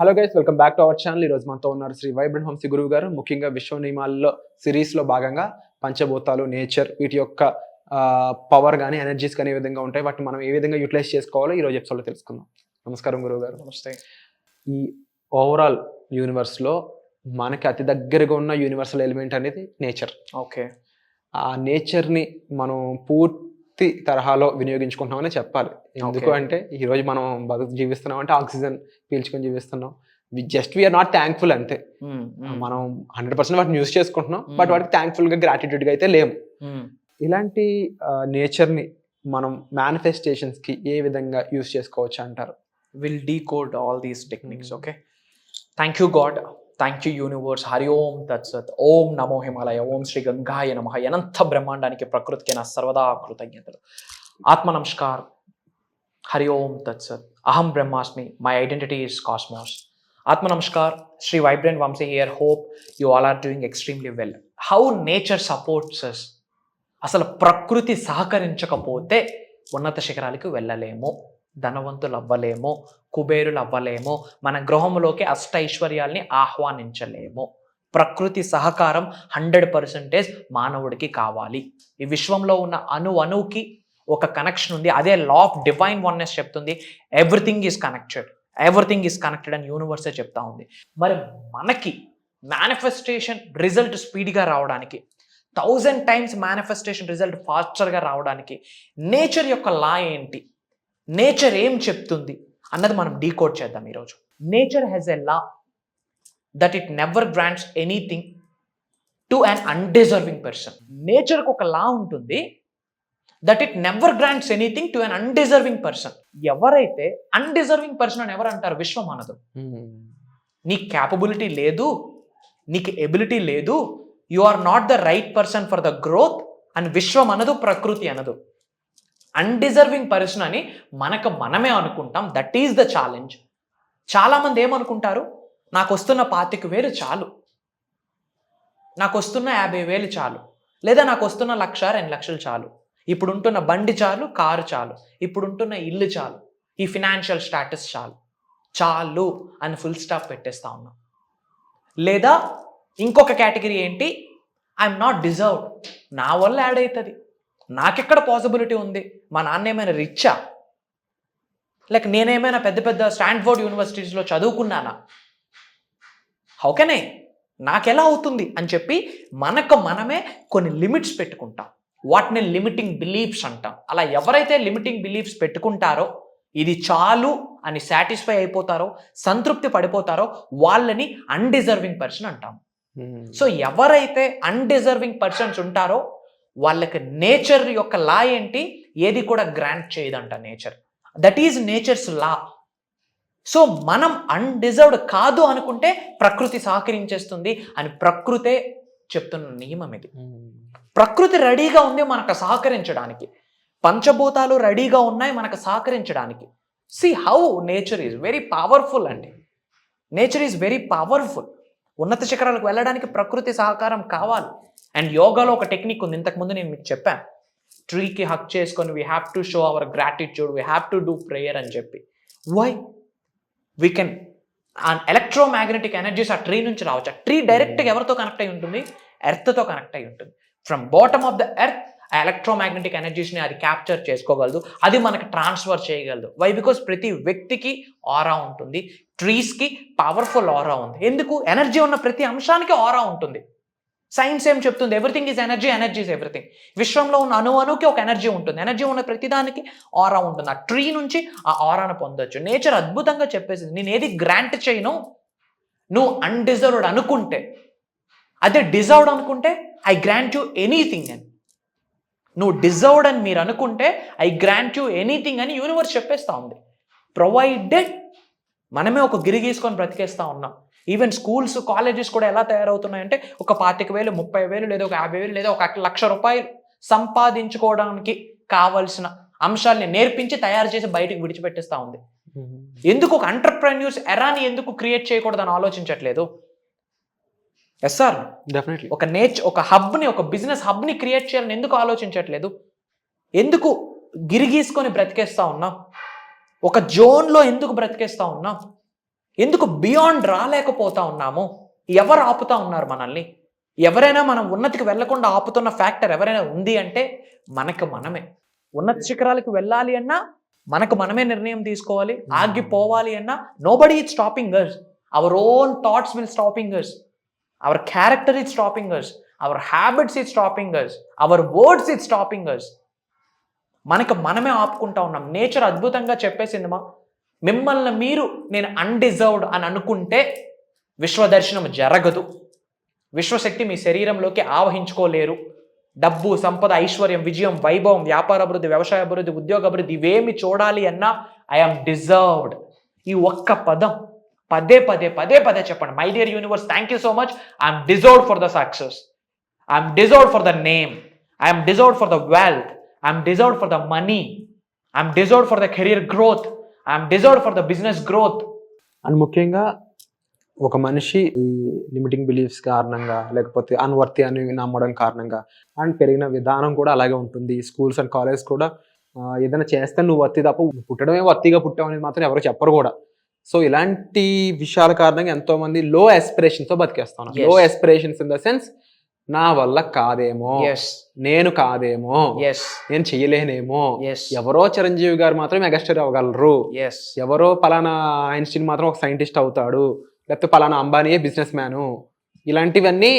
Hello guys, welcome back to our channel. ఈ రోజు మనతో ఉన్నారు శ్రీ వైబ్రెంట్ వంశీ గురువు గారు. ముఖ్యంగా విశ్వ నియమాల్లో సిరీస్లో భాగంగా పంచభూతాలు, నేచర్, వీటి యొక్క పవర్ కానీ ఎనర్జీస్ కానీ ఏ విధంగా ఉంటాయి, వాటిని మనం ఏ విధంగా యూటిలైజ్ చేసుకోవాలో ఈ రోజు ఎపిసోడ్లో తెలుసుకుందాం. నమస్కారం గురువు గారు. నమస్తే. ఈ ఓవరాల్ యూనివర్స్లో మనకి అతి దగ్గరగా ఉన్న యూనివర్సల్ ఎలిమెంట్ అనేది నేచర్. ఓకే. ఆ నేచర్ని మనం పూర్తి తరహాలో వినియోగించుకుంటున్నామని చెప్పాలి. ఎందుకు అంటే ఈ రోజు మనం జీవిస్తున్నాం అంటే ఆక్సిజన్ పీల్చుకొని జీవిస్తున్నాం. జస్ట్ వీఆర్ నాట్ థ్యాంక్ఫుల్ అంతే. మనం 100% వాటిని యూజ్ చేసుకుంటున్నాం, బట్ వాటికి థ్యాంక్ఫుల్గా గ్రాటిట్యూడ్గా అయితే లేము. ఇలాంటి నేచర్ని మనం మేనిఫెస్టేషన్స్కి ఏ విధంగా యూజ్ చేసుకోవచ్చు అంటారు? Will decode all these techniques. Okay. Thank you God, thank you universe. Hari ఓం తత్సత్. ఓం నమో హిమాలయ. ఓం శ్రీ గంగాయ నమః. అనంత బ్రహ్మాండానికి ప్రకృతికి నా సర్వదా కృతజ్ఞతలు. ఆత్మ నమస్కార్. హరి ఓం తత్సత్. అహం బ్రహ్మాస్మి. My identity is cosmos. ఆత్మ నమస్కార్. Shri vibrant Vamshi here. Hope you all are doing extremely well. How nature supports us. అసలు ప్రకృతి సహకరించకపోతే ఉన్నత శిఖరాలకు వెళ్ళలేము, ధనవంతులు అవ్వలేము, కుబేరులు అవ్వలేము, మన గృహంలోకి అష్టైశ్వర్యాల్ని ఆహ్వానించలేము. ప్రకృతి సహకారం 100% మానవుడికి కావాలి. ఈ విశ్వంలో ఉన్న అణువుకి ఒక కనెక్షన్ ఉంది. అదే లా ఆఫ్ డివైన్ వన్నెస్ చెప్తుంది. Everything is connected, everything is connected అని యూనివర్సే చెప్తా ఉంది. మరి మనకి మేనిఫెస్టేషన్ రిజల్ట్ స్పీడ్గా రావడానికి, 1000 times మేనిఫెస్టేషన్ రిజల్ట్ ఫాస్టర్గా రావడానికి నేచర్ యొక్క లా ఏంటి, నేచర్ ఏం చెప్తుంది అన్నది మనం డీకోడ్ చేద్దాం ఈరోజు. Nature has a law that it never grants anything to an undeserving person. నేచర్కి ఒక లా ఉంటుంది that it never grants anything to an undeserving person. ఎవరైతే అన్డిజర్వింగ్ పర్సన్ అని ఎవరు అంటారు? విశ్వం అనదు. నీకు క్యాపబిలిటీ లేదు, నీకు ఎబిలిటీ లేదు, you are not the right person for the growth అని విశ్వం అనదు, ప్రకృతి అనదు. అన్డిజర్వింగ్ పర్సన్ అని మనమే అనుకుంటాం. That is the challenge. చాలామంది ఏమనుకుంటారు, నాకు వస్తున్న 25,000 చాలు, నాకు వస్తున్న 50,000 చాలు, లేదా నాకు వస్తున్న 1,00,000 2,00,000 చాలు, ఇప్పుడుంటున్న బండి చాలు, కారు చాలు, ఇప్పుడుంటున్న ఇల్లు చాలు, ఈ ఫినాన్షియల్ స్టాటస్ చాలు అని ఫుల్ స్టాప్ పెట్టేస్తా ఉన్నాం. లేదా ఇంకొక కేటగిరీ ఏంటి, ఐఎమ్ నాట్ డిజర్వ్డ్, నా వల్ల యాడ్ అవుతుంది, నాకెక్కడ పాసిబిలిటీ ఉంది, మా నాన్న ఏమైనా రిచ్చా, లేక నేనేమైనా పెద్ద పెద్ద స్టాన్ఫోర్డ్ యూనివర్సిటీస్లో చదువుకున్నానా, హౌకెనే నాకెలా అవుతుంది అని చెప్పి మనమే కొన్ని లిమిట్స్ పెట్టుకుంటాం. వాటిని లిమిటింగ్ బిలీఫ్స్ అంటాం. అలా ఎవరైతే లిమిటింగ్ బిలీఫ్స్ పెట్టుకుంటారో, ఇది చాలు అని సాటిస్ఫై అయిపోతారో, సంతృప్తి పడిపోతారో, వాళ్ళని అన్డిజర్వింగ్ పర్సన్ అంటాం. సో ఎవరైతే అన్డిజర్వింగ్ పర్సన్స్ ఉంటారో వాళ్ళకి నేచర్ యొక్క లా ఏంటి, ఏది కూడా గ్రాంట్ చేయదంట nature. That is nature's law. So మనం అన్డిజర్వ్డ్ కాదు అనుకుంటే ప్రకృతి సహకరించేస్తుంది అని ప్రకృతే చెప్తున్న నియమం ఇది. ప్రకృతి రెడీగా ఉంది మనకు సహకరించడానికి, పంచభూతాలు రెడీగా ఉన్నాయి మనకు సహకరించడానికి. See how nature is very powerful అండి. Nature is very powerful. ఉన్నత శిఖరాలకు వెళ్ళడానికి ప్రకృతి సహకారం కావాలి. అండ్ యోగాలో ఒక టెక్నిక్ ఉంది, ఇంతకుముందు నేను మీకు చెప్పాను. ట్రీకి హక్ చేసుకొని we have to show our gratitude, we have to do prayer అని చెప్పి. Why? We can electromagnetic energies ఆ ట్రీ నుంచి రావచ్చు. ఆ ట్రీ డైరెక్ట్గా ఎవరితో కనెక్ట్ అయి ఉంటుంది? ఎర్త్తో కనెక్ట్ అయి ఉంటుంది. From bottom of the earth ఆ ఎలక్ట్రోమాగ్నెటిక్ ఎనర్జీస్ని అది క్యాప్చర్ చేసుకోగలదు, అది మనకి ట్రాన్స్ఫర్ చేయగలదు. వై? బికాస్ ప్రతి వ్యక్తికి ఆరా ఉంటుంది, ట్రీస్కి పవర్ఫుల్ ఆరా ఉంది. ఎందుకు? ఎనర్జీ ఉన్న ప్రతి అంశానికి ఆరా ఉంటుంది. సైన్స్ ఏం చెప్తుంది? Everything is energy, energy is everything. విశ్వంలో ఉన్న అణువుకి ఒక ఎనర్జీ ఉంటుంది, ఎనర్జీ ఉన్న ప్రతిదానికి ఆరా ఉంటుంది. ఆ ట్రీ నుంచి ఆ ఆరాను పొందొచ్చు. నేచర్ అద్భుతంగా చెప్పేసింది, నేను ఏది గ్రాంట్ చేయను, నువ్వు అన్డిజర్వ్డ్ అనుకుంటే, అదే డిజర్వ్డ్ అనుకుంటే ఐ గ్రాంట్ యూ ఎనీథింగ్ అని. నువ్వు డిజర్వ్డ్ అని మీరు అనుకుంటే ఐ గ్రాంట్ యూ ఎనీథింగ్ అని యూనివర్స్ చెప్పేస్తూ ఉంది. ప్రొవైడెడ్ మనమే ఒక గిరి గీసుకొని బ్రతికేస్తూ ఉన్నాం. ఈవెన్ స్కూల్స్, కాలేజెస్ కూడా ఎలా తయారవుతున్నాయంటే ఒక 25,000, 30,000 లేదా ఒక 50,000 లేదా ఒక 1,00,000 రూపాయలు సంపాదించుకోవడానికి కావలసిన అంశాలని నేర్పించి తయారు చేసి బయటకు విడిచిపెట్టేస్తూ ఉంది. ఎందుకు ఒక ఎంటర్ప్రెన్యూర్స్ ఎరాని ఎందుకు క్రియేట్ చేయకూడదని ఆలోచించట్లేదు? Yes sir, definitely. ఒక హబ్ని, ఒక బిజినెస్ హబ్ని క్రియేట్ చేయాలని ఎందుకు ఆలోచించట్లేదు? ఎందుకు గిరిగీసుకొని బ్రతికేస్తా ఉన్నాం? ఒక జోన్లో ఎందుకు బ్రతికేస్తా ఉన్నాం? ఎందుకు బియాండ్ రాలేకపోతా ఉన్నాము? ఎవరు ఆపుతా ఉన్నారు మనల్ని? ఎవరైనా మనం ఉన్నతికి వెళ్లకుండా ఆపుతున్న ఫ్యాక్టర్ ఎవరైనా ఉంది అంటే మనకు మనమే. ఉన్నత శిఖరాలకు వెళ్ళాలి అన్నా మనకు మనమే నిర్ణయం తీసుకోవాలి. ఆగిపోవాలి అన్నా nobody is stopping us. Our own thoughts will stopping us. Our character is stopping us. Hour habits is stopping us. Our words is stopping us. మనకు మనమే ఆపుకుంటా ఉన్నాం. నేచర్ అద్భుతంగా చెప్పేసిందమ్మా, మిమ్మల్ని మీరు నేను అన్డిజర్వ్డ్ అని అనుకుంటే విశ్వదర్శనం జరగదు. విశ్వశక్తి మీ శరీరంలోకి ఆవహించుకోలేరు. డబ్బు, సంపద, ఐశ్వర్యం, విజయం, వైభవం, వ్యాపార అభివృద్ధి, వ్యవసాయ అభివృద్ధి, ఉద్యోగ అభివృద్ధి ఇవేమి చూడాలి అన్నా ఐఎమ్ డిజర్వ్డ్. ఈ ఒక్క పదం పదే పదే పదే పదే చెప్పండి. My dear universe, thank you so much. I'm deserved for the success. I'm deserved for the name. I'm deserved for the wealth. I'm deserved for the money. I'm deserved for the career growth. I'm deserved for the business growth. And ముఖ్యంగా ఒక మనిషి ఈ limiting beliefs కారణంగా, లేకపోతే unworthy అని నమ్మడం కారణంగా, and పెరిగిన విధానం కూడా అలాగే ఉంటుంది. స్కూల్స్ అండ్ కాలేజ్ కూడా ఏదైనా చేస్తే నువ్వు వర్తి తప్ప పుట్టడమే వర్తిగా పుట్టావు అనేది మాత్రం ఎవరు చెప్పరు కూడా. సో ఇలాంటి విషయాల కారణంగా ఎంతో మంది లో ఎస్పిరేషన్తో బతికేస్తాను. Yes. లో ఎస్పిరేషన్స్ ఇన్ ద సెన్స్ నా వల్ల కాదేమో, ఎస్ నేను కాదేమో, ఎస్ నేను చెయ్యలేనేమో, ఎస్ ఎవరో చిరంజీవి గారు మాత్రం మెగాస్టార్ అవ్వగలరు, ఎస్ ఎవరో పలానా ఐన్స్టీన్ మాత్రం ఒక సైంటిస్ట్ అవుతాడు, లేకపోతే పలానా అంబానీయే బిజినెస్ మ్యాను, ఇలాంటివన్నీ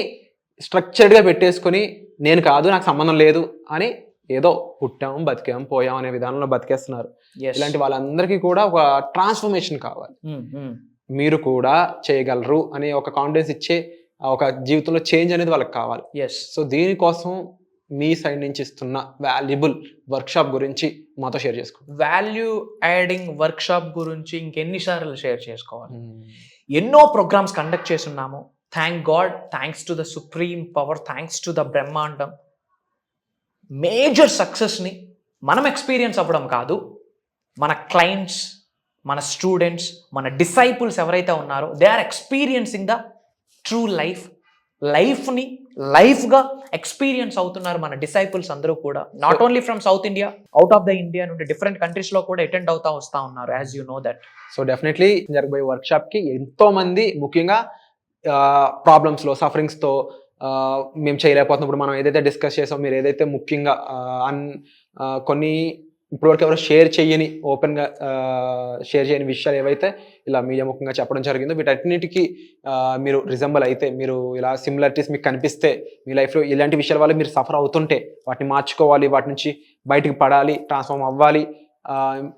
స్ట్రక్చర్డ్గా పెట్టేసుకొని నేను కాదు, నాకు సంబంధం లేదు అని ఏదో పుట్టాం, బతికాం, పోయాం అనే విధానంలో బతికేస్తున్నారు. ఇలాంటి వాళ్ళందరికీ కూడా ఒక ట్రాన్స్ఫర్మేషన్ కావాలి. మీరు కూడా చేయగలరు అనే ఒక కాన్ఫిడెన్స్ ఇచ్చే ఒక జీవితంలో చేంజ్ అనేది వాళ్ళకి కావాలి. ఎస్ సో దీనికోసం మీ సైడ్ నుంచి ఇస్తున్న వాల్యుబుల్ వర్క్షాప్ గురించి మాతో షేర్ చేసుకోండి. వాల్యూ యాడింగ్ వర్క్షాప్ గురించి ఇంకెన్నిసార్లు షేర్ చేసుకోవాలి? ఎన్నో ప్రోగ్రామ్స్ కండక్ట్ చేస్తున్నాము. Thank God, thanks to the supreme power, thanks to the బ్రహ్మాండం. మేజర్ సక్సెస్ని మనం ఎక్స్పీరియన్స్ అవ్వడం కాదు, మన క్లయింట్స్, మన స్టూడెంట్స్, మన డిసైపుల్స్ ఎవరైతే ఉన్నారో they are experiencing the true లైఫ్ని లైఫ్గా ఎక్స్పీరియన్స్ అవుతున్నారు మన డిసైపుల్స్ అందరూ కూడా. Not only from south India, out of the India నుండి డిఫరెంట్ కంట్రీస్లో కూడా అటెండ్ అవుతా వస్తూ ఉన్నారు, as you know that. So definitely జరగబోయే వర్క్షాప్కి ఎంతో మంది ముఖ్యంగా ప్రాబ్లమ్స్లో, సఫరింగ్స్తో మేము చేయలేకపోతున్నప్పుడు మనం ఏదైతే డిస్కస్ చేసాం, మీరు ఏదైతే ముఖ్యంగా కొన్ని ఇప్పటివరకు ఎవరు షేర్ చేయని, ఓపెన్గా షేర్ చేయని విషయాలు ఏవైతే ఇలా మీడియా ముఖ్యంగా చెప్పడం జరిగిందో వీటన్నిటికీ మీరు రిజంబల్ అయితే, మీరు ఇలా సిమిలారిటీస్ మీకు కనిపిస్తే, మీ లైఫ్లో ఇలాంటి విషయాల వల్ల మీరు సఫర్ అవుతుంటే వాటిని మార్చుకోవాలి, వాటి నుంచి బయటికి పడాలి, ట్రాన్స్ఫార్మ్ అవ్వాలి,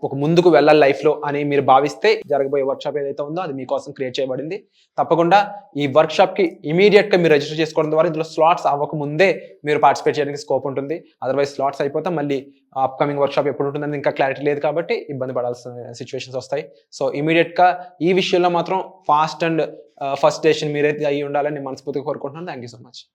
ఒక ముందుకు వెళ్ళాలి లైఫ్లో అని మీరు భావిస్తే జరగబోయే వర్క్షాప్ ఏదైతే ఉందో అది మీకోసం క్రియేట్ చేయబడింది. తప్పకుండా ఈ వర్క్షాప్కి ఇమీడియట్గా మీరు రిజిస్టర్ చేసుకోవడం ద్వారా ఇందులో స్లాట్స్ అవ్వకముందే మీరు పార్టిసిపేట్ చేయడానికి స్కోప్ ఉంటుంది. అదర్వైజ్ స్లాట్స్ అయిపోతే మళ్ళీ అప్కమింగ్ వర్క్షాప్ ఎప్పుడు ఉంటుందని ఇంకా క్లారిటీ లేదు కాబట్టి ఇబ్బంది పడాల్సిన సిచ్యువేషన్స్ వస్తాయి. సో ఇమీడియట్గా ఈ విషయంలో మాత్రం ఫాస్ట్ అండ్ ఫస్ట్ డెసిషన్ మీరైతే అయ్యి ఉండాలని మనస్ఫూర్తిగా కోరుకుంటున్నాను. Thank you so much.